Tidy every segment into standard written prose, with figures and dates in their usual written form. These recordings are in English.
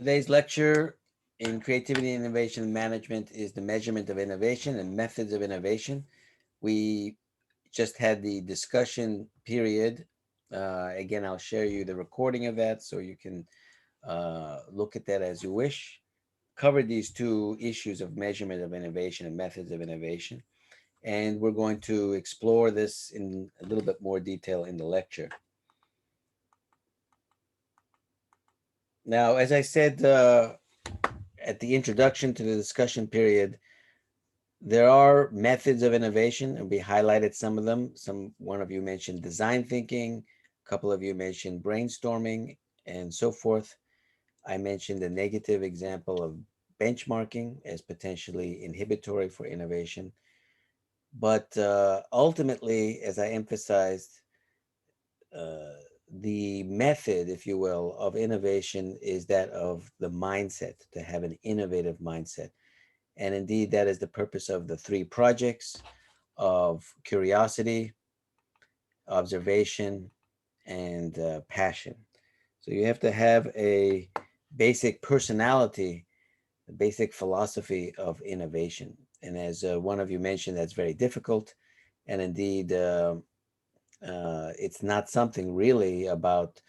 Today's lecture in Creativity, Innovation, Management is the measurement of innovation and methods of innovation. We just had the discussion period. Again, I'll share you the recording of that so you can look at that as you wish. Covered these two issues of measurement of innovation and methods of innovation. And we're going to explore this in a little bit more detail in the lecture. Now, as I said at the introduction to the discussion period, there are methods of innovation, and we highlighted some of them. One of you mentioned design thinking, a couple of you mentioned brainstorming, and so forth. I mentioned a negative example of benchmarking as potentially inhibitory for innovation. But ultimately, as I emphasized, uh, the method, if you will, of innovation is that of the mindset, to have an innovative mindset. And indeed, that is the purpose of the three projects of curiosity, observation, and passion. So you have to have a basic personality, a basic philosophy of innovation. And as one of you mentioned, that's very difficult. And indeed, it's not something really about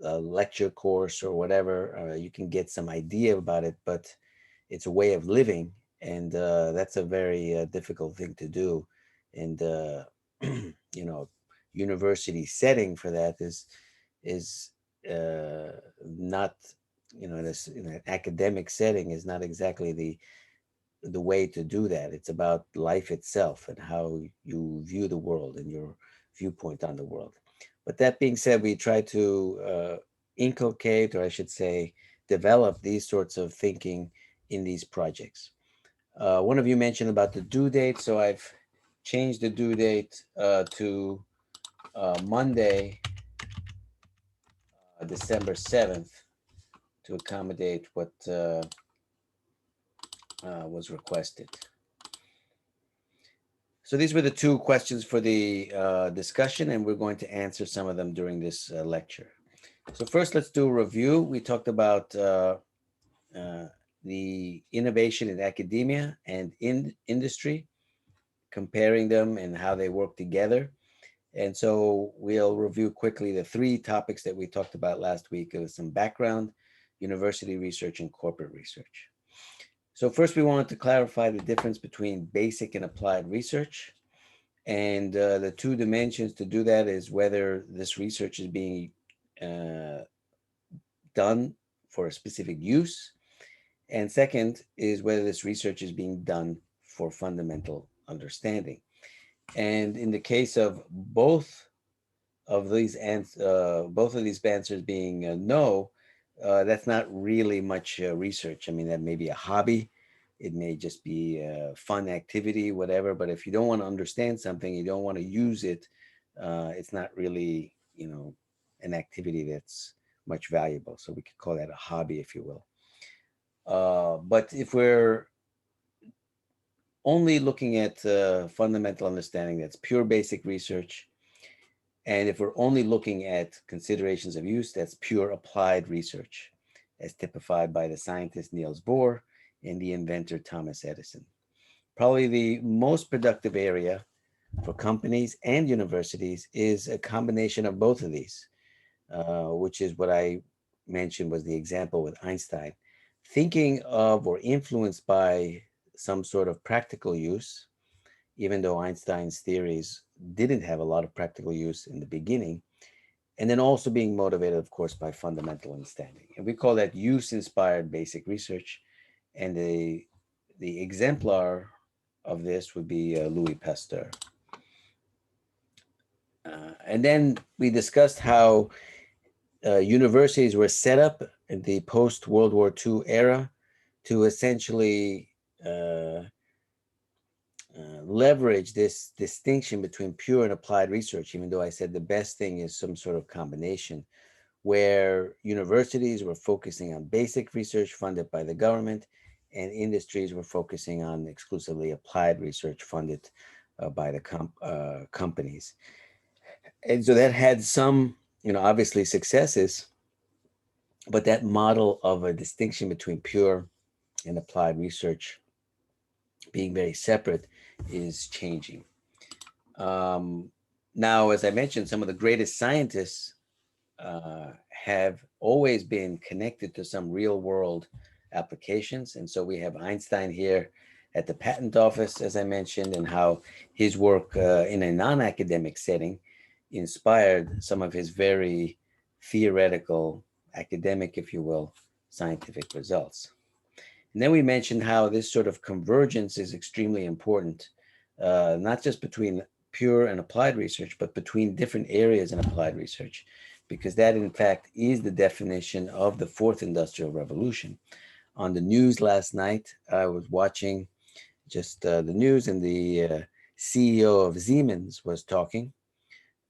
a lecture course or whatever. You can get some idea about it, but it's a way of living, and that's a very difficult thing to do. And university setting for that is not, this in an academic setting is not exactly the way to do that. It's about life itself and how you view the world and your viewpoint on the world. But that being said, we try to inculcate, or I should say, develop these sorts of thinking in these projects. One of you mentioned about the due date, so I've changed the due date to Monday, December 7th, to accommodate what was requested. So these were the two questions for the discussion, and we're going to answer some of them during this lecture. So first, let's do a review. We talked about uh, the innovation in academia and in industry, comparing them and how they work together. And so we'll review quickly the three topics that we talked about last week. It was some background, university research, and corporate research. So first, we wanted to clarify the difference between basic and applied research. And the two dimensions to do that is whether this research is being uh, done for a specific use. And second is whether this research is being done for fundamental understanding. And in the case of both of these answers being no, that's not really much research. I mean, that may be a hobby. It may just be a fun activity, whatever. But if you don't want to understand something, you don't want to use it, it's not really, an activity that's much valuable. So we could call that a hobby, if you will. But if we're only looking at fundamental understanding, that's pure basic research. And if we're only looking at considerations of use, that's pure applied research, as typified by the scientist Niels Bohr and the inventor Thomas Edison. Probably the most productive area for companies and universities is a combination of both of these, which is what I mentioned was the example with Einstein. Thinking of or influenced by some sort of practical use, even though Einstein's theories didn't have a lot of practical use in the beginning, and then also being motivated, of course, by fundamental understanding. And we call that use-inspired basic research. And the exemplar of this would be Louis Pasteur. And then we discussed how universities were set up in the post-World War II era to essentially leverage this distinction between pure and applied research, even though I said the best thing is some sort of combination, where universities were focusing on basic research funded by the government, and industries were focusing on exclusively applied research funded by the companies. And so that had some, obviously successes, But that model of a distinction between pure and applied research being very separate is changing. Now, as I mentioned, some of the greatest scientists have always been connected to some real world applications. And so we have Einstein here at the patent office, as I mentioned, and how his work in a non academic setting inspired some of his very theoretical, academic, if you will, scientific results. And then we mentioned how this sort of convergence is extremely important, not just between pure and applied research, but between different areas in applied research, because that, in fact, is the definition of the fourth industrial revolution. On the news last night, I was watching just the news, and the CEO of Siemens was talking,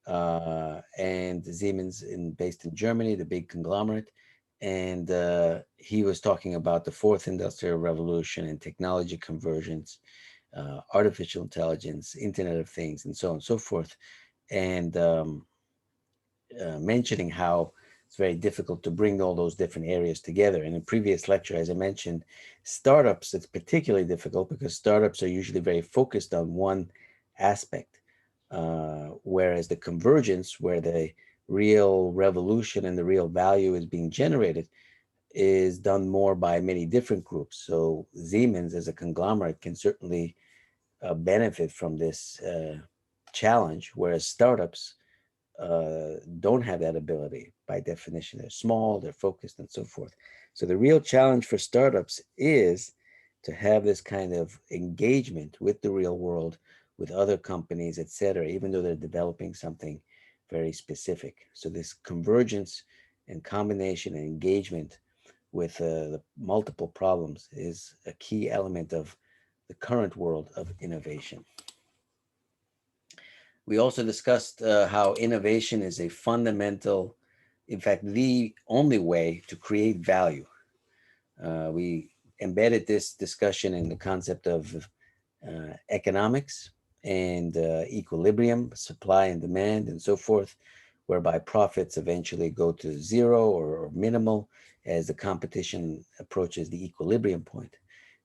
and Siemens, based in Germany, the big conglomerate, and he was talking about the fourth industrial revolution and technology convergence, artificial intelligence, Internet of Things, and so on and so forth, and mentioning how it's very difficult to bring all those different areas together. In a previous lecture, as I mentioned, startups, it's particularly difficult because startups are usually very focused on one aspect, whereas the convergence, where the real revolution and the real value is being generated, is done more by many different groups. So Siemens as a conglomerate can certainly benefit from this challenge, whereas startups don't have that ability by definition. They're small, they're focused, and so forth. So the real challenge for startups is to have this kind of engagement with the real world, with other companies, et cetera, even though they're developing something very specific. So this convergence and combination and engagement with the multiple problems is a key element of the current world of innovation. We also discussed how innovation is a fundamental, in fact, the only way to create value. We embedded this discussion in the concept of economics and equilibrium, supply and demand, and so forth, whereby profits eventually go to zero or minimal as the competition approaches the equilibrium point.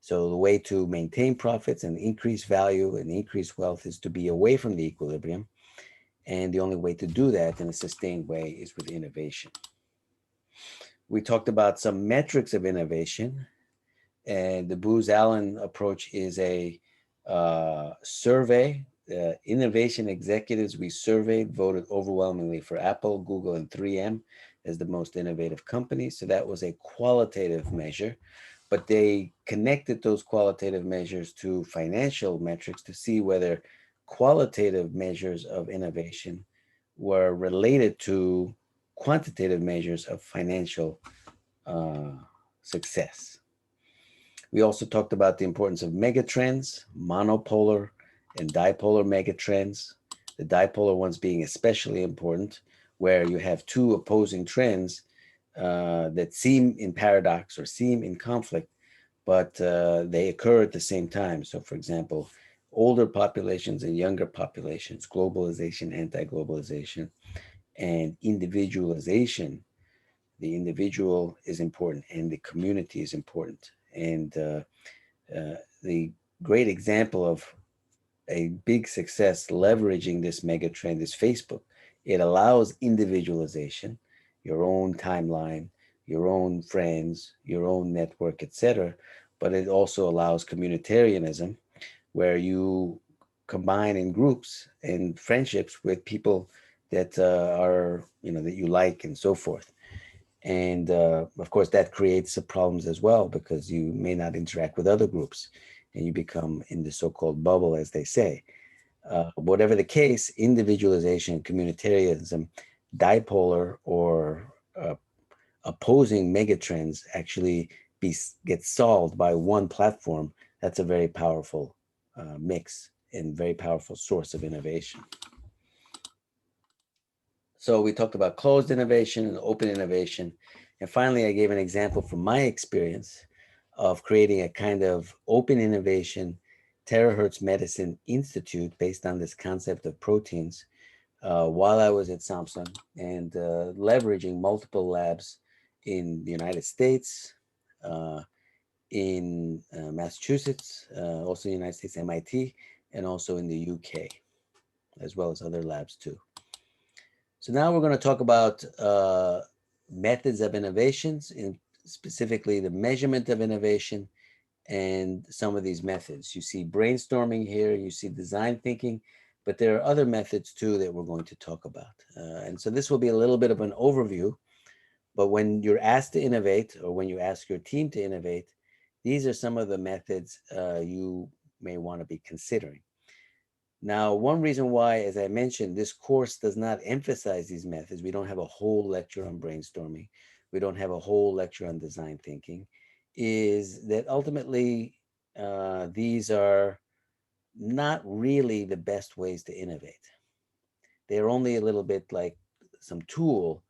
So the way to maintain profits and increase value and increase wealth is to be away from the equilibrium. And the only way to do that in a sustained way is with innovation. We talked about some metrics of innovation, and the Booz Allen approach is a survey. Innovation executives we surveyed voted overwhelmingly for Apple, Google, and 3M as the most innovative companies. So that was a qualitative measure, but they connected those qualitative measures to financial metrics to see whether qualitative measures of innovation were related to quantitative measures of financial success. We also talked about the importance of megatrends, monopolar and dipolar megatrends, the dipolar ones being especially important, where you have two opposing trends that seem in paradox or seem in conflict, but they occur at the same time. So, for example, older populations and younger populations, globalization, anti-globalization, and individualization. The individual is important and the community is important. And the great example of a big success leveraging this mega trend is Facebook. It allows individualization, your own timeline, your own friends, your own network, etc. But it also allows communitarianism, where you combine in groups and friendships with people that are, that you like and so forth. And of course, that creates problems as well, because you may not interact with other groups and you become in the so-called bubble, as they say. Whatever the case, individualization, communitarianism, dipolar or opposing megatrends actually get solved by one platform. That's a very powerful mix and very powerful source of innovation. So we talked about closed innovation and open innovation. And finally, I gave an example from my experience of creating a kind of open innovation Terahertz Medicine Institute based on this concept of proteins while I was at Samsung, and leveraging multiple labs in the United States, uh, in Massachusetts, also in the United States, MIT, and also in the UK, as well as other labs too. So now we're going to talk about methods of innovations, and specifically the measurement of innovation and some of these methods. You see brainstorming here, you see design thinking, but there are other methods too that we're going to talk about. And so this will be a little bit of an overview, but when you're asked to innovate or when you ask your team to innovate, these are some of the methods you may want to be considering. Now, one reason why, as I mentioned, this course does not emphasize these methods, we don't have a whole lecture on brainstorming, we don't have a whole lecture on design thinking, is that ultimately these are not really the best ways to innovate. They're only a little bit like some tool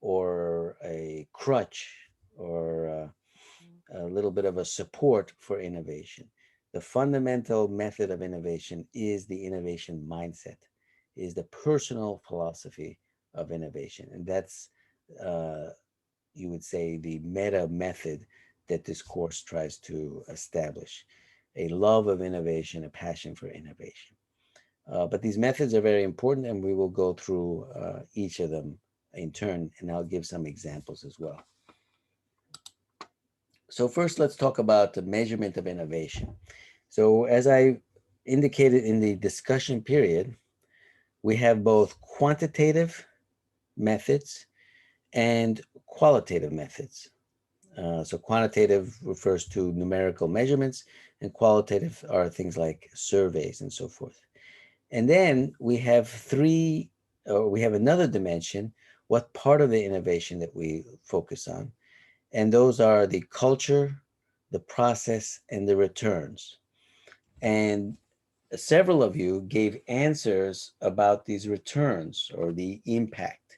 or a crutch or a little bit of a support for innovation. The fundamental method of innovation is the innovation mindset, is the personal philosophy of innovation. And that's, uh, you would say, the meta method that this course tries to establish, a love of innovation, a passion for innovation. But these methods are very important, and we will go through each of them in turn, and I'll give some examples as well. So first, let's talk about the measurement of innovation. So as I indicated in the discussion period, we have both quantitative methods and qualitative methods. So quantitative refers to numerical measurements, and qualitative are things like surveys and so forth. And then we have we have another dimension, what part of the innovation that we focus on. And those are the culture, the process, and the returns. And several of you gave answers about these returns or the impact.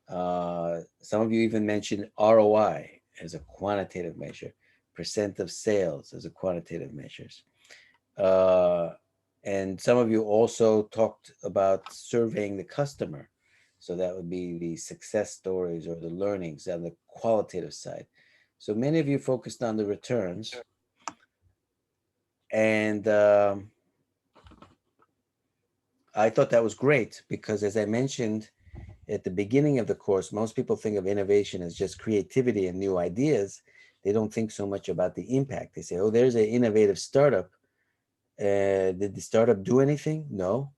Some of you even mentioned ROI as a quantitative measure, percent of sales as a quantitative measures. Uh, and some of you also talked about surveying the customer. So that would be the success stories or the learnings on the qualitative side. So many of you focused on the returns. And I thought that was great because, as I mentioned at the beginning of the course, most people think of innovation as just creativity and new ideas. They don't think so much about the impact. They say, oh, there's an innovative startup. Did the startup do anything? No.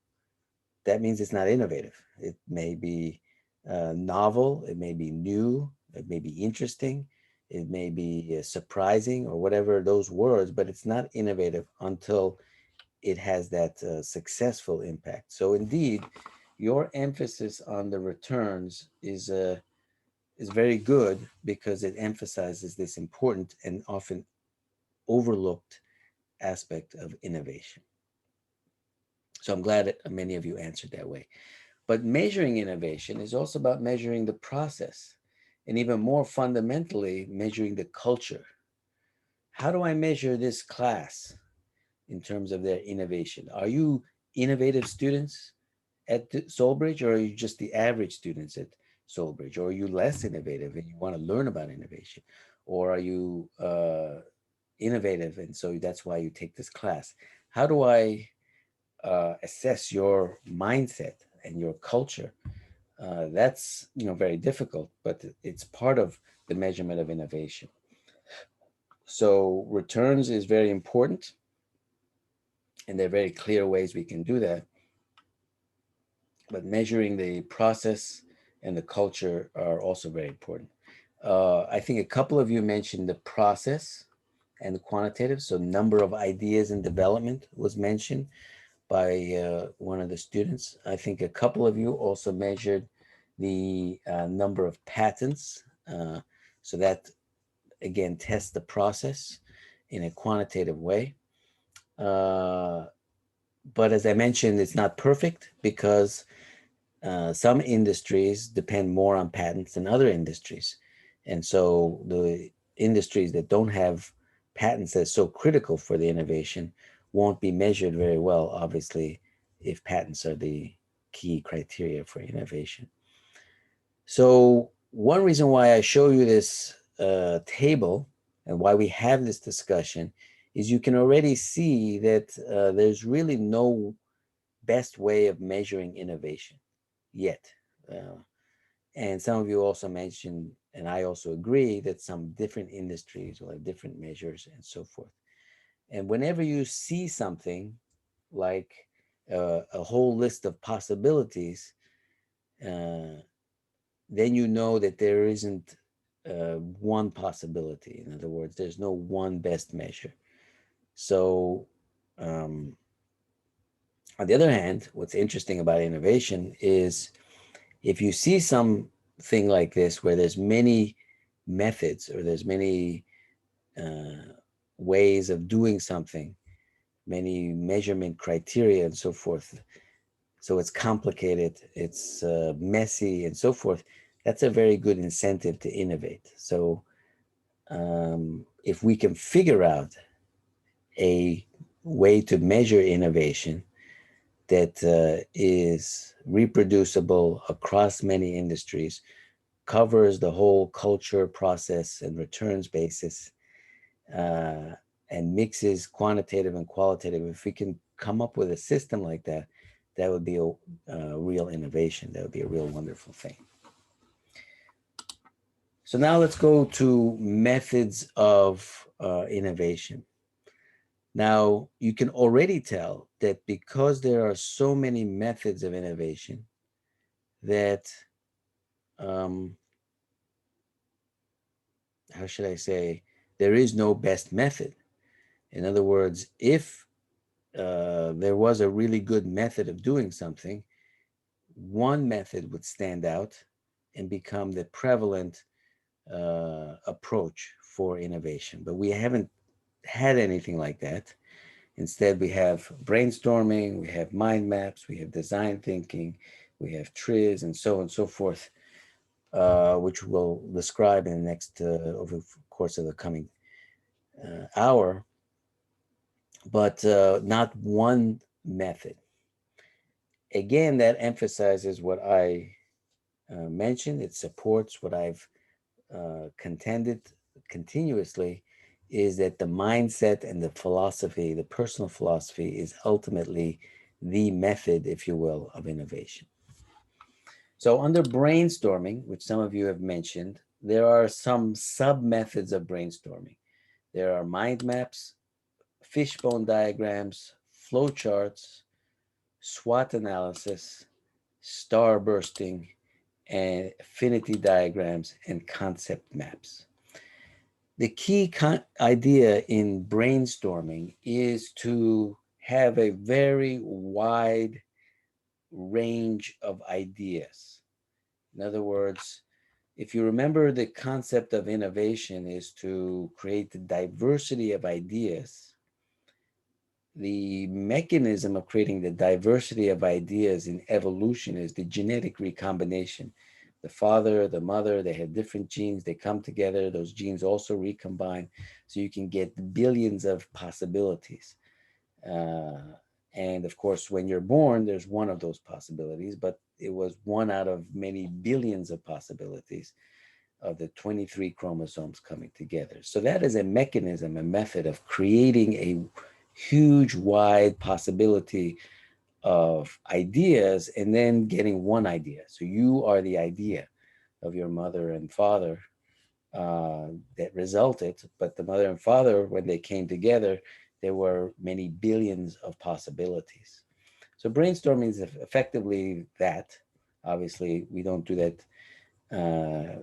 That means it's not innovative. It may be novel, it may be new, it may be interesting, it may be surprising or whatever those words, but it's not innovative until it has that successful impact. So indeed, your emphasis on the returns is very good because it emphasizes this important and often overlooked aspect of innovation. So I'm glad that many of you answered that way. But measuring innovation is also about measuring the process and even more fundamentally, measuring the culture. How do I measure this class in terms of their innovation? Are you innovative students at Solbridge, or are you just the average students at Solbridge? Or are you less innovative and you want to learn about innovation? Or are you innovative and so that's why you take this class? How do I assess your mindset and your culture? That's very difficult, but it's part of the measurement of innovation. So returns is very important, and there are very clear ways we can do that. But measuring the process and the culture are also very important. I think a couple of you mentioned the process and the quantitative. So number of ideas in development was mentioned by one of the students. I think a couple of you also measured the number of patents. So that, again, tests the process in a quantitative way. But as I mentioned, it's not perfect because some industries depend more on patents than other industries. And so the industries that don't have patents that's so critical for the innovation won't be measured very well, obviously, if patents are the key criteria for innovation. So one reason why I show you this table and why we have this discussion is you can already see that there's really no best way of measuring innovation yet. And some of you also mentioned, and I also agree, that some different industries will have different measures and so forth. And whenever you see something like a whole list of possibilities, then you know that there isn't one possibility. In other words, there's no one best measure. So, on the other hand, what's interesting about innovation is if you see something like this where there's many methods or there's many ways of doing something, many measurement criteria and so forth, so it's complicated, it's messy and so forth, that's a very good incentive to innovate. So if we can figure out a way to measure innovation that is reproducible across many industries, covers the whole culture, process, and returns basis, uh, and mixes quantitative and qualitative, if we can come up with a system like that, that would be a real innovation. That would be a real wonderful thing. So now let's go to methods of innovation. Now, you can already tell that because there are so many methods of innovation that, how should I say, there is no best method. In other words, if there was a really good method of doing something, one method would stand out and become the prevalent approach for innovation. But we haven't had anything like that. Instead, we have brainstorming, we have mind maps, we have design thinking, we have TRIZ, and so on and so forth, which we'll describe in the next, over the course of the coming hour, but not one method. Again, that emphasizes what I mentioned. It supports what I've contended continuously, is that the mindset and the philosophy, the personal philosophy, is ultimately the method, if you will, of innovation. So under brainstorming, which some of you have mentioned, there are some sub-methods of brainstorming. There are mind maps, fishbone diagrams, flowcharts, SWOT analysis, starbursting, and affinity diagrams and concept maps. The key idea in brainstorming is to have a very wide range of ideas. In other words, if you remember, the concept of innovation is to create the diversity of ideas. The mechanism of creating the diversity of ideas in evolution is the genetic recombination. The father, the mother, they have different genes, they come together, those genes also recombine, so you can get billions of possibilities. And of course, when you're born, there's one of those possibilities, but it was one out of many billions of possibilities of the 23 chromosomes coming together. So that is a mechanism, a method of creating a huge, wide possibility of ideas and then getting one idea. So you are the idea of your mother and father that resulted, but the mother and father, when they came together, there were many billions of possibilities. So brainstorming is effectively that. Obviously, we don't do that.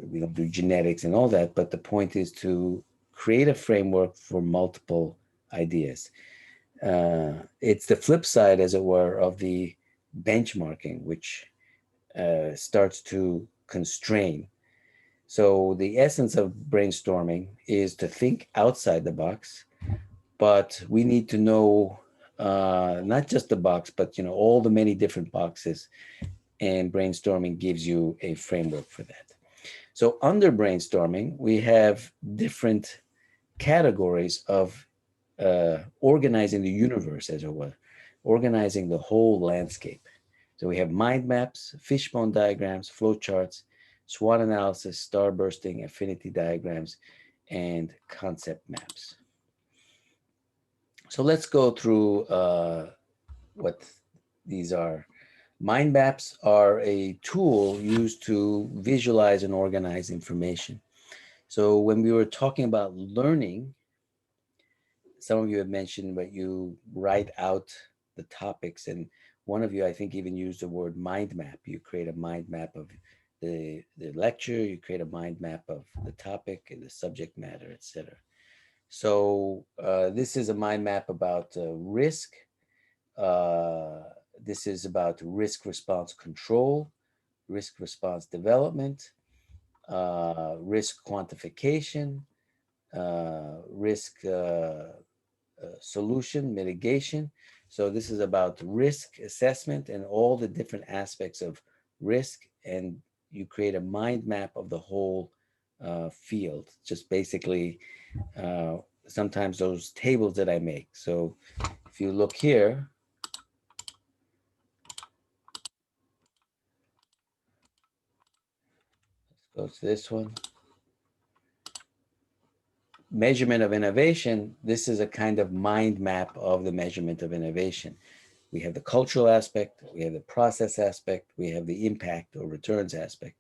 We don't do genetics and all that, but the point is to create a framework for multiple ideas. It's the flip side, as it were, of the benchmarking, which starts to constrain. So the essence of brainstorming is to think outside the box, but we need to know not just the box, but all the many different boxes, and brainstorming gives you a framework for that. So under brainstorming, we have different categories of organizing the universe, as it were, organizing the whole landscape. So we have mind maps, fishbone diagrams, flowcharts, SWOT analysis, starbursting, affinity diagrams, and concept maps. So let's go through what these are. Mind maps are a tool used to visualize and organize information. So when we were talking about learning, some of you have mentioned that you write out the topics, and one of you, I think, even used the word mind map. You create a mind map of the lecture, you create a mind map of the topic and the subject matter, etc. So this is a mind map about risk. Uh, this is about risk response control, risk response development, risk quantification, risk solution, mitigation. So this is about risk assessment and all the different aspects of risk, and you create a mind map of the whole field. Just basically, uh, sometimes those tables that I make. So if you look here, let's go to this one. Measurement of innovation, this is a kind of mind map of the measurement of innovation. We have the cultural aspect, we have the process aspect, we have the impact or returns aspect,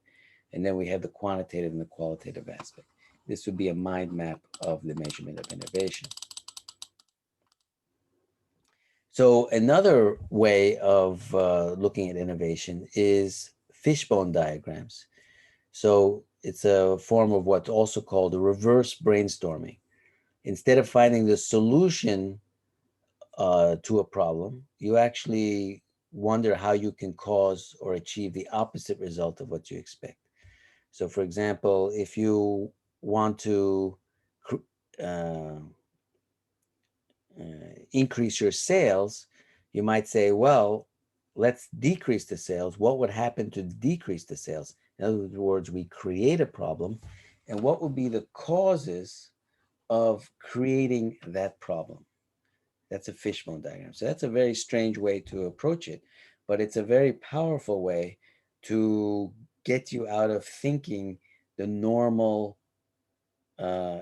and then we have the quantitative and the qualitative aspect. This would be a mind map of the measurement of innovation. So another way of looking at innovation is fishbone diagrams. So it's a form of what's also called a reverse brainstorming. Instead of finding the solution to a problem, you actually wonder how you can cause or achieve the opposite result of what you expect. So, for example, if you want to uh, increase your sales, you might say, well, let's decrease the sales. What would happen to decrease the sales? In other words, we create a problem, and what would be the causes of creating that problem? That's a fishbone diagram. So that's a very strange way to approach it, but it's a very powerful way to get you out of thinking the normal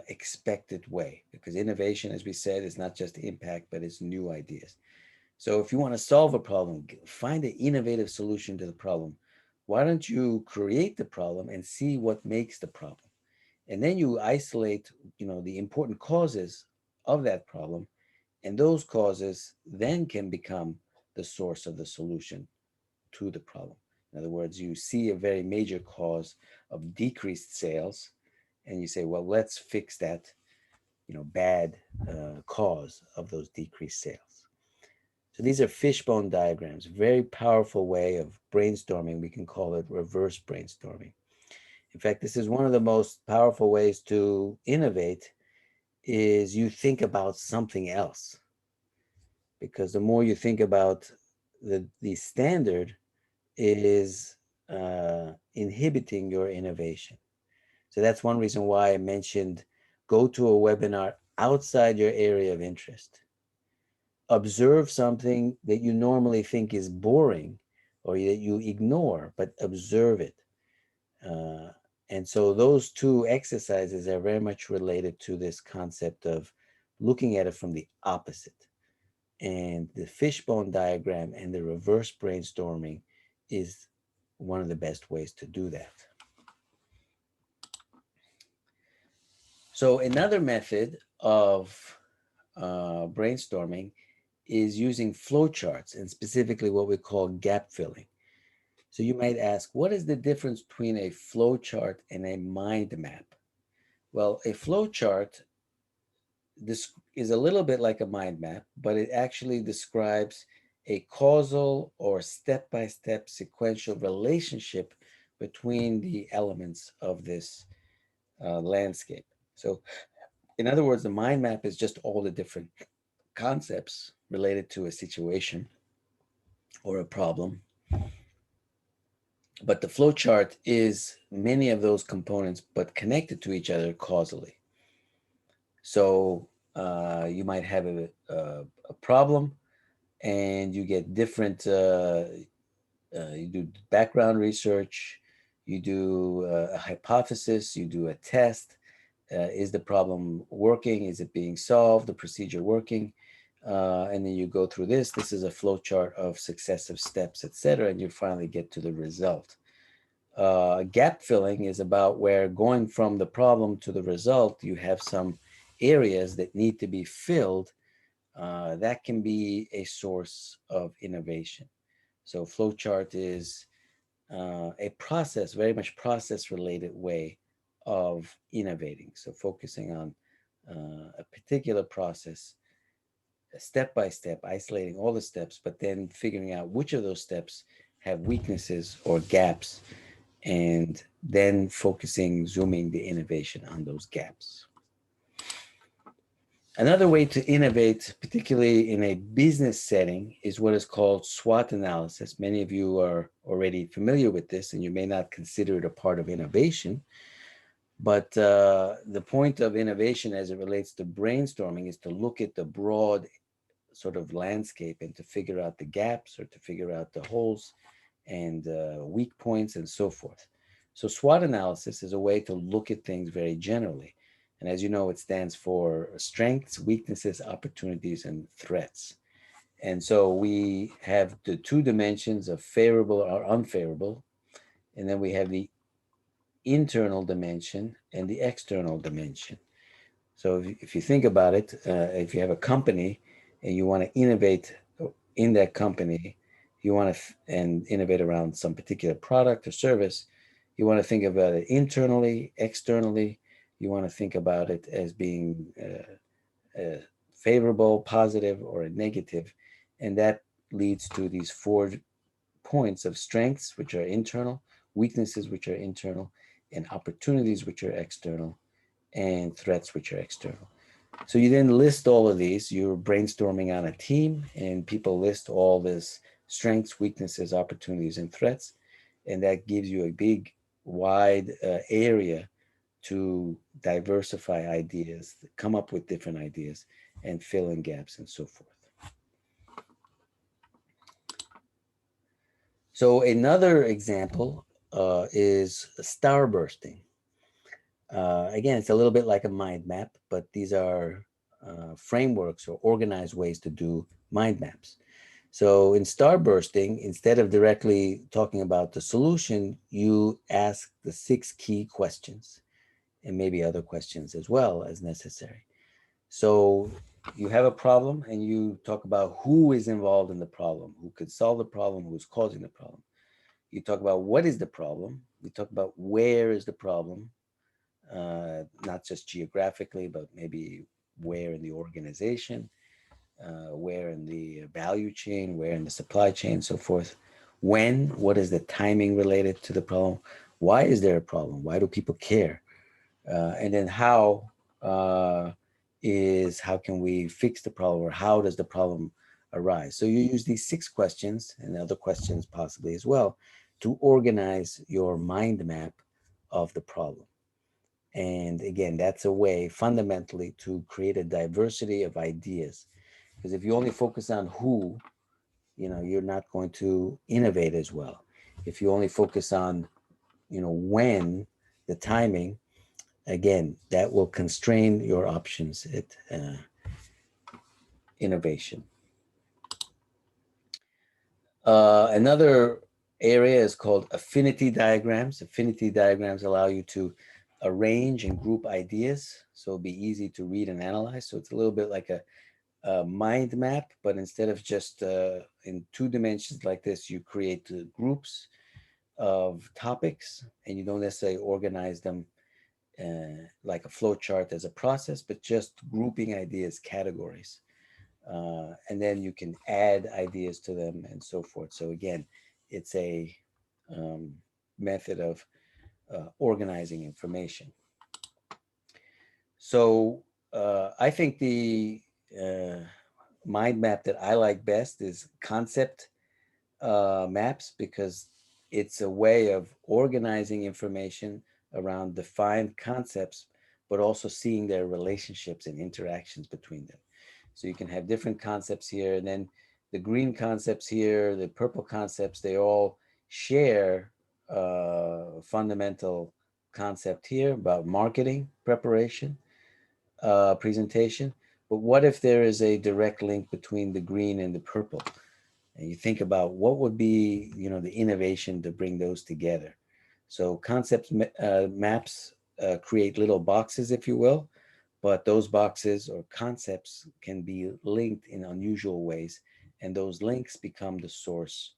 expected way, because innovation, as we said, is not just impact, but it's new ideas. So if you want to solve a problem, find an innovative solution to the problem. Why don't you create the problem and see what makes the problem? And then you isolate, the important causes of that problem, and those causes then can become the source of the solution to the problem. In other words, you see a very major cause of decreased sales, and you say, well, let's fix that, bad cause of those decreased sales. So these are fishbone diagrams, very powerful way of brainstorming. We can call it reverse brainstorming. In fact, this is one of the most powerful ways to innovate is you think about something else. Because the more you think about the standard is inhibiting your innovation. So that's one reason why I mentioned go to a webinar outside your area of interest. Observe something that you normally think is boring or that you ignore, but observe it. Uh, and so those two exercises are very much related to this concept of looking at it from the opposite. And the fishbone diagram and the reverse brainstorming is one of the best ways to do that. So another method of brainstorming is using flowcharts, and specifically what we call gap filling. So you might ask, what is the difference between a flowchart and a mind map? Well, a flowchart this is a little bit like a mind map, but it actually describes a causal or step-by-step sequential relationship between the elements of this landscape. So in other words, the mind map is just all the different concepts related to a situation or a problem. But the flowchart is many of those components, but connected to each other causally. So you might have a problem, and you get different, you do background research, You do a hypothesis, you do a test. Is the problem working? Is it being solved? The procedure working? And then you go through this. This is a flow chart of successive steps, etc., and you finally get to the result. Gap filling is about where going from the problem to the result, you have some areas that need to be filled. That can be a source of innovation. So flowchart is a process, very much process related way of innovating. So focusing on a particular process, step by step, isolating all the steps, but then figuring out which of those steps have weaknesses or gaps, and then focusing, zooming the innovation on those gaps. Another way to innovate, particularly in a business setting, is what is called SWOT analysis. Many of you are already familiar with this, and you may not consider it a part of innovation. But the point of innovation as it relates to brainstorming is to look at the broad sort of landscape and to figure out the gaps or to figure out the holes and weak points and so forth. So SWOT analysis is a way to look at things very generally. And as you know, it stands for strengths, weaknesses, opportunities, and threats. And so we have the two dimensions of favorable or unfavorable, and then we have the internal dimension and the external dimension. So if you think about it, if you have a company and you want to innovate in that company, you want to and innovate around some particular product or service, you want to think about it internally, externally. You want to think about it as being favorable, positive, or a negative, and that leads to these 4 points of strengths, which are internal, weaknesses, which are internal, and opportunities, which are external, and threats, which are external. So you then list all of these. You're brainstorming on a team, and people list all this strengths, weaknesses, opportunities, and threats, and that gives you a big, wide area to diversify ideas, come up with different ideas, and fill in gaps and so forth. So another example is starbursting. Again, it's a little bit like a mind map, but these are frameworks or organized ways to do mind maps. So in starbursting, instead of directly talking about the solution, you ask the 6 key questions and maybe other questions as well as necessary. So you have a problem and you talk about who is involved in the problem, who could solve the problem, who's causing the problem. You talk about what is the problem. You talk about where is the problem, not just geographically, but maybe where in the organization, where in the value chain, where in the supply chain, so forth. When, what is the timing related to the problem? Why is there a problem? Why do people care? And then how how can we fix the problem, or how does the problem arise? So you use these 6 questions and other questions possibly as well to organize your mind map of the problem. And again, that's a way fundamentally to create a diversity of ideas. Because if you only focus on who, you're not going to innovate as well. If you only focus on, when, the timing, again, that will constrain your options at innovation. Another area is called affinity diagrams. Affinity diagrams allow you to arrange and group ideas, so it'll be easy to read and analyze. So it's a little bit like a mind map, but instead of just in 2 dimensions like this, you create groups of topics, and you don't necessarily organize them like a flow chart as a process, but just grouping ideas, categories. And then you can add ideas to them and so forth. So again, it's a method of organizing information. So I think the mind map that I like best is concept maps, because it's a way of organizing information around defined concepts, but also seeing their relationships and interactions between them. So you can have different concepts here, and then the green concepts here, the purple concepts, they all share fundamental concept here about marketing preparation, presentation. But what if there is a direct link between the green and the purple? And you think about what would be, the innovation to bring those together. So concept maps create little boxes, if you will, but those boxes or concepts can be linked in unusual ways, and those links become the source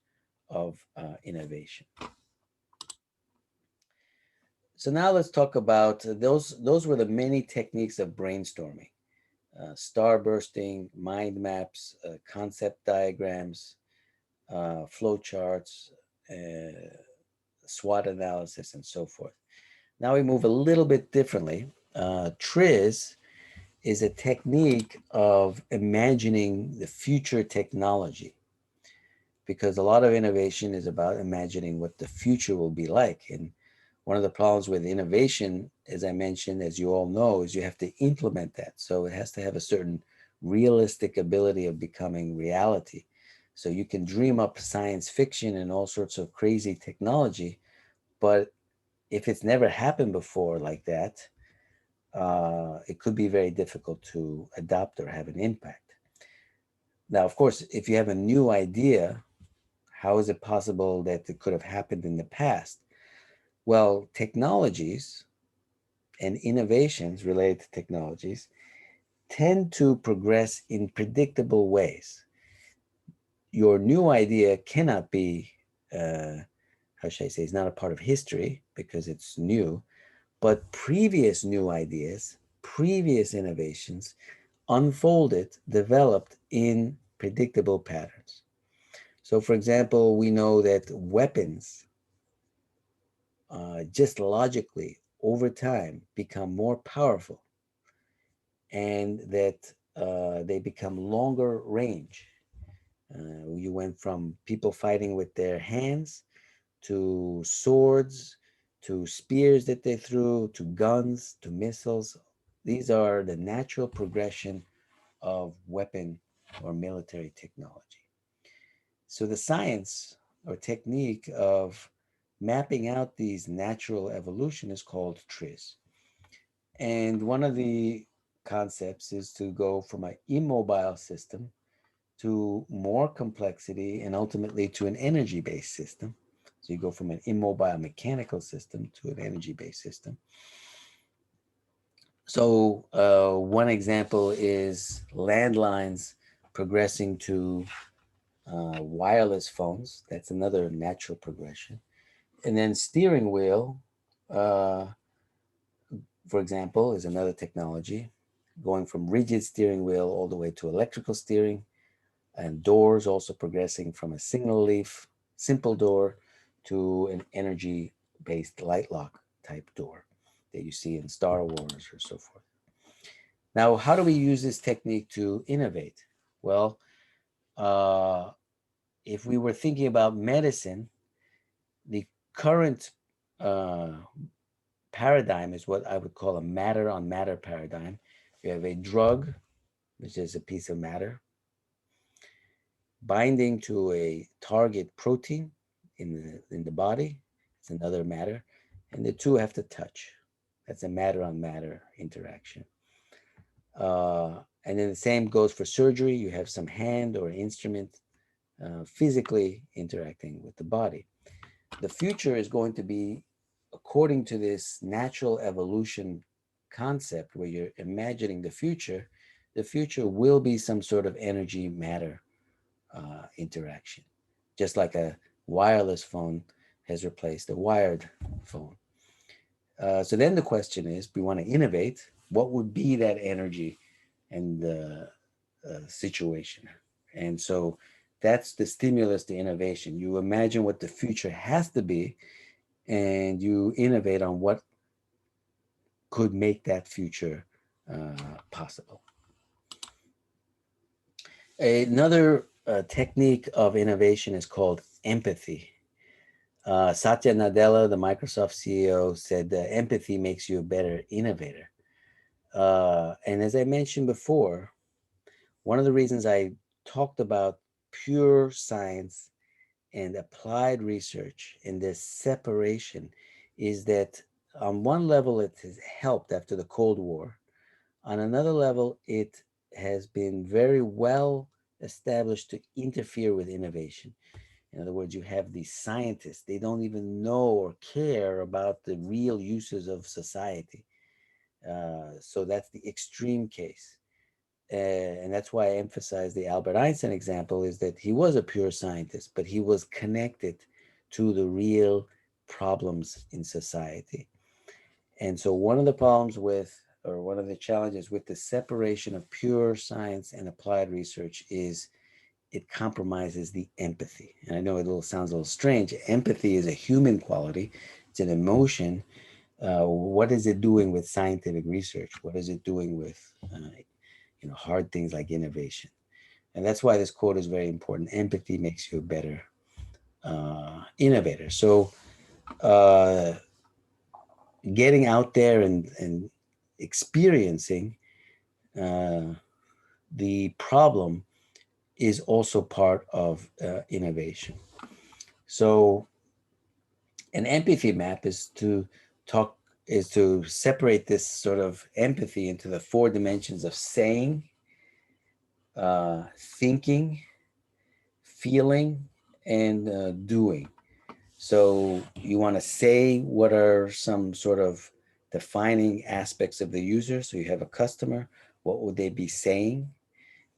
of innovation. So now let's talk about those were the many techniques of brainstorming: starbursting, mind maps, concept diagrams, flowcharts, SWOT analysis, and so forth. Now we move a little bit differently. TRIZ is a technique of imagining the future technology, because a lot of innovation is about imagining what the future will be like. And one of the problems with innovation, as I mentioned, as you all know, is you have to implement that. So it has to have a certain realistic ability of becoming reality. So you can dream up science fiction and all sorts of crazy technology, but if it's never happened before like that, it could be very difficult to adopt or have an impact. Now, of course, if you have a new idea, how is it possible that it could have happened in the past? Well, technologies and innovations related to technologies tend to progress in predictable ways. Your new idea cannot be, how should I say, it's not a part of history because it's new, but previous new ideas, previous innovations unfolded, developed in predictable patterns. So, for example, we know that weapons just logically over time become more powerful, and that they become longer range. You went from people fighting with their hands to swords to spears that they threw to guns to missiles. These are the natural progression of weapon or military technology. So the science or technique of mapping out these natural evolution is called TRIZ. And one of the concepts is to go from an immobile system to more complexity and ultimately to an energy-based system. So you go from an immobile mechanical system to an energy-based system. So one example is landlines progressing to wireless phones. That's another natural progression. And then steering wheel, uh, for example, is another technology, going from rigid steering wheel all the way to electrical steering, and doors also progressing from a single leaf, simple door to an energy-based light lock type door that you see in Star Wars or so forth. Now, how do we use this technique to innovate? Well, uh, if we were thinking about medicine, the current uh, paradigm is what I would call a matter on matter paradigm. You have a drug, which is a piece of matter, binding to a target protein in the body. It's another matter, and the two have to touch. That's a matter on matter interaction. Uh, and then the same goes for surgery. You have some hand or instrument physically interacting with the body. The future is going to be, according to this natural evolution concept, where you're imagining the future will be some sort of energy matter interaction, just like a wireless phone has replaced a wired phone. So then the question is, we want to innovate. What would be that energy and situation? And so that's the stimulus to innovation. You imagine what the future has to be, and you innovate on what could make that future possible. Another technique of innovation is called empathy. Satya Nadella, the Microsoft CEO, said that empathy makes you a better innovator. And as I mentioned before, one of the reasons I talked about pure science and applied research and this separation is that on one level it has helped after the Cold War. On another level, it has been very well established to interfere with innovation. In other words, you have these scientists, they don't even know or care about the real uses of society. So that's the extreme case. And that's why I emphasize the Albert Einstein example is that he was a pure scientist, but he was connected to the real problems in society. And so one of the problems with, or one of the challenges with the separation of pure science and applied research is it compromises the empathy. And I know sounds a little strange. Empathy is a human quality. It's an emotion. What is it doing with scientific research? What is it doing with hard things like innovation? And that's why this quote is very important. Empathy makes you a better innovator. So uh, getting out there and experiencing uh, the problem is also part of innovation. So an empathy map is to separate this sort of empathy into the four dimensions of saying, thinking, feeling, and doing. So you want to say what are some sort of defining aspects of the user. So you have a customer, what would they be saying?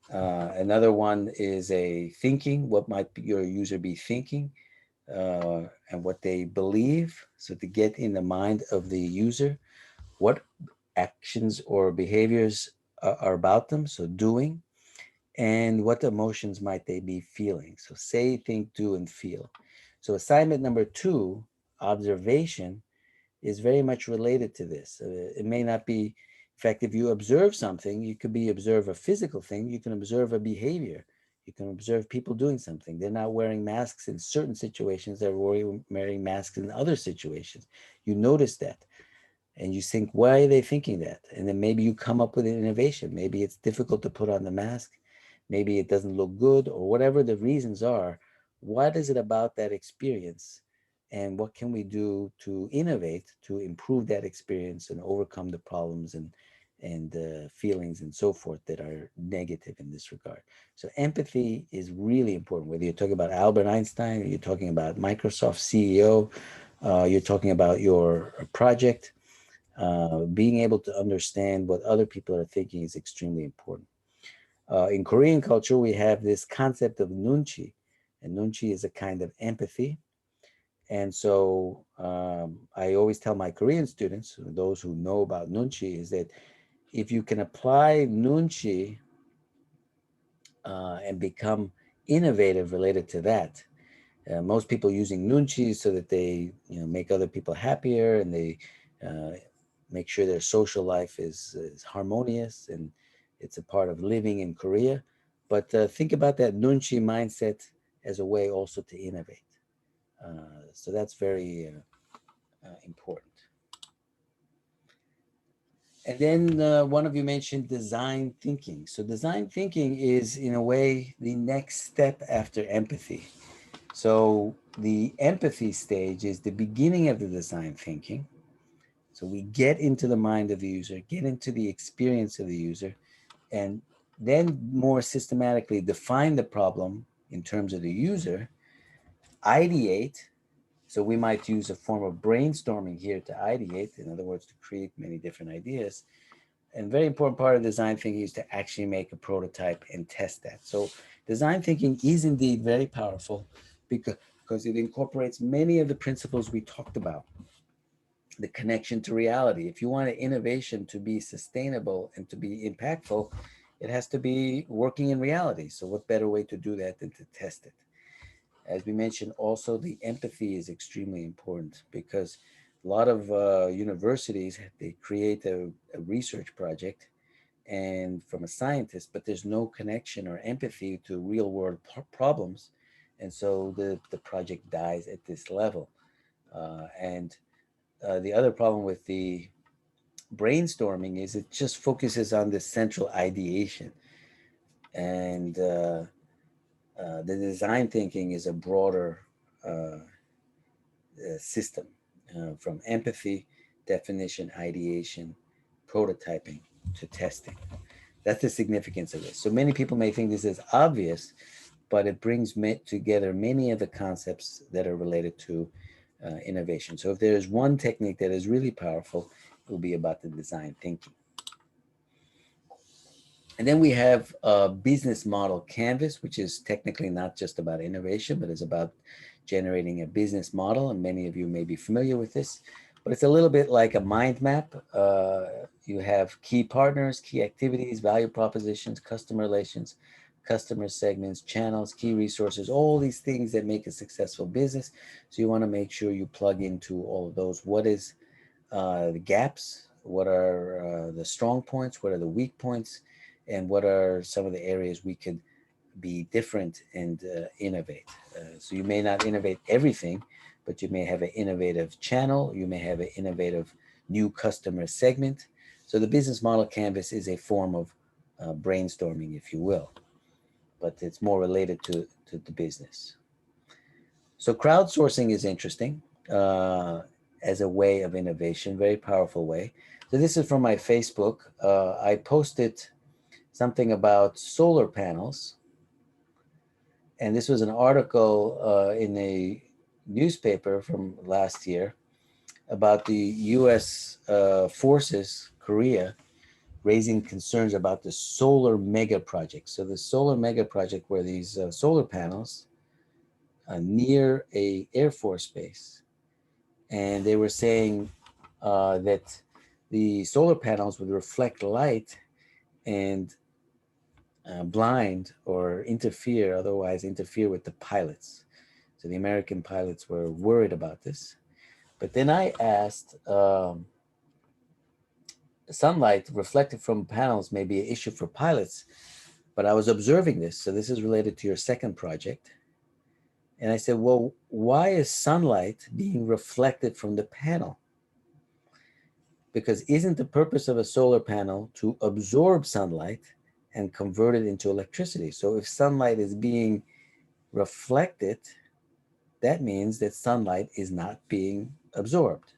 Another one is a thinking, what might your user be thinking and what they believe. So to get in the mind of the user, what actions or behaviors are about them, so doing, and what emotions might they be feeling. So say, think, do, and feel. So assignment number 2, observation, is very much related to this. It may not be, in fact, if you observe something, you could be observe a physical thing, you can observe a behavior. You can observe people doing something. They're not wearing masks in certain situations, they're wearing masks in other situations. You notice that and you think, why are they thinking that? And then maybe you come up with an innovation. Maybe it's difficult to put on the mask. Maybe it doesn't look good, or whatever the reasons are. What is it about that experience? And what can we do to innovate, to improve that experience and overcome the problems and feelings and so forth that are negative in this regard? So empathy is really important, whether you're talking about Albert Einstein, or you're talking about Microsoft CEO, you're talking about your project. Being able to understand what other people are thinking is extremely important. In Korean culture, we have this concept of nunchi, and nunchi is a kind of empathy. And so I always tell my Korean students, those who know about nunchi, is that if you can apply nunchi and become innovative related to that, most people using nunchi so that they make other people happier and they uh, make sure their social life is harmonious and it's a part of living in Korea. But think about that nunchi mindset as a way also to innovate. So that's very important. And then one of you mentioned design thinking. So design thinking is in a way the next step after empathy. So the empathy stage is the beginning of the design thinking. So we get into the mind of the user, get into the experience of the user, and then more systematically define the problem in terms of the user, ideate. So we might use a form of brainstorming here to ideate, in other words, to create many different ideas. And very important part of design thinking is to actually make a prototype and test that. So design thinking is indeed very powerful because it incorporates many of the principles we talked about. The connection to reality. If you want an innovation to be sustainable and to be impactful, it has to be working in reality. So what better way to do that than to test it? As we mentioned, also the empathy is extremely important because a lot of universities, they create a research project and from a scientist, but there's no connection or empathy to real world problems. And so the project dies at this level. And the other problem with the brainstorming is it just focuses on the central ideation. And the design thinking is a broader system, from empathy, definition, ideation, prototyping to testing. That's the significance of this. So many people may think this is obvious, but it brings together many of the concepts that are related to innovation. So if there's one technique that is really powerful, it will be about the design thinking. And then we have a business model canvas, which is technically not just about innovation, but is about generating a business model. And many of you may be familiar with this, but it's a little bit like a mind map. You have key partners, key activities, value propositions, customer relations, customer segments, channels, key resources, all these things that make a successful business. So you want to make sure you plug into all of those. What is the gaps? What are the strong points? What are the weak points? And what are some of the areas we could be different and innovate? So you may not innovate everything, but you may have an innovative channel. You may have an innovative new customer segment. So the business model canvas is a form of brainstorming, if you will, but it's more related to the business. So crowdsourcing is interesting as a way of innovation, very powerful way. So this is from my Facebook. I posted something about solar panels. And this was an article in a newspaper from last year about the US forces, Korea, raising concerns about the solar mega project. So the solar mega project were these solar panels near a Air Force base. And they were saying that the solar panels would reflect light and blind or otherwise interfere with the pilots. So the American pilots were worried about this. But then I asked, sunlight reflected from panels may be an issue for pilots, but I was observing this. So this is related to your second project. And I said, well, why is sunlight being reflected from the panel? Because isn't the purpose of a solar panel to absorb sunlight and convert it into electricity? So if sunlight is being reflected, that means that sunlight is not being absorbed.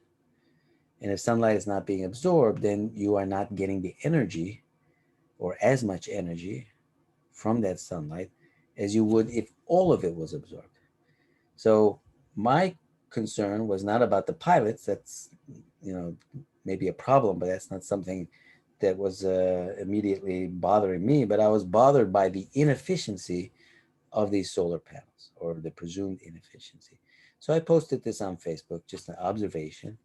And if sunlight is not being absorbed, then you are not getting the energy or as much energy from that sunlight as you would if all of it was absorbed. So my concern was not about the pilots. That's, maybe a problem, but that's not something that was immediately bothering me. But I was bothered by the inefficiency of these solar panels, or the presumed inefficiency. So I posted this on Facebook, just an observation,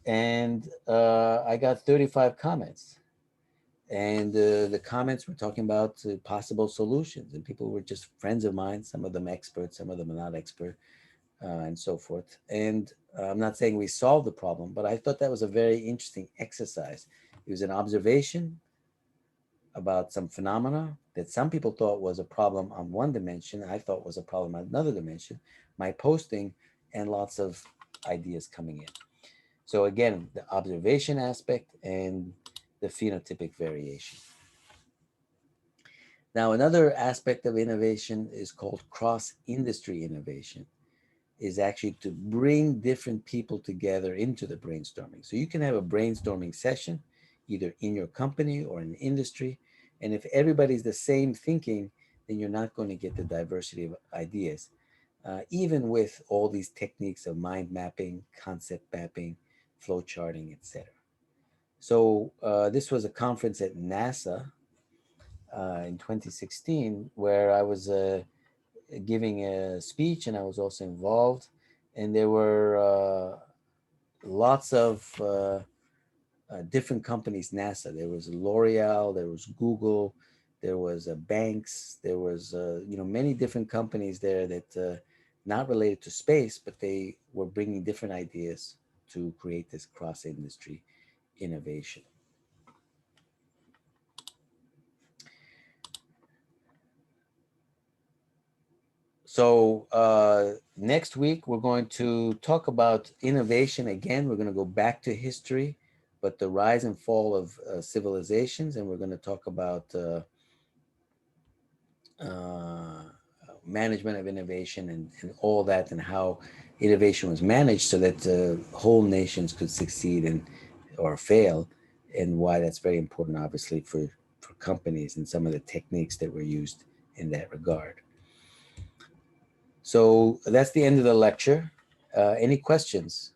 and I got 35 comments. And the comments were talking about possible solutions, and people were just friends of mine, some of them experts, some of them are not expert, and so forth. And I'm not saying we solved the problem, but I thought that was a very interesting exercise. It was an observation about some phenomena that some people thought was a problem on one dimension, I thought was a problem on another dimension, my posting, and lots of ideas coming in. So again, the observation aspect and the phenotypic variation. Now, another aspect of innovation is called cross-industry innovation, is actually to bring different people together into the brainstorming. So you can have a brainstorming session, either in your company or in industry. And if everybody's the same thinking, then you're not going to get the diversity of ideas, even with all these techniques of mind mapping, concept mapping, flow charting, etc. So this was a conference at NASA in 2016, where I was giving a speech, and I was also involved. And there were lots of different companies, NASA. There was L'Oreal, there was Google, there was banks, there was many different companies there that not related to space, but they were bringing different ideas to create this cross-industry innovation. So next week, we're going to talk about innovation again. We're going to go back to history, but the rise and fall of civilizations. And we're going to talk about, management of innovation and all that, and how innovation was managed so that whole nations could succeed or fail, and why that's very important, obviously, for companies and some of the techniques that were used in that regard. So that's the end of the lecture. Any questions?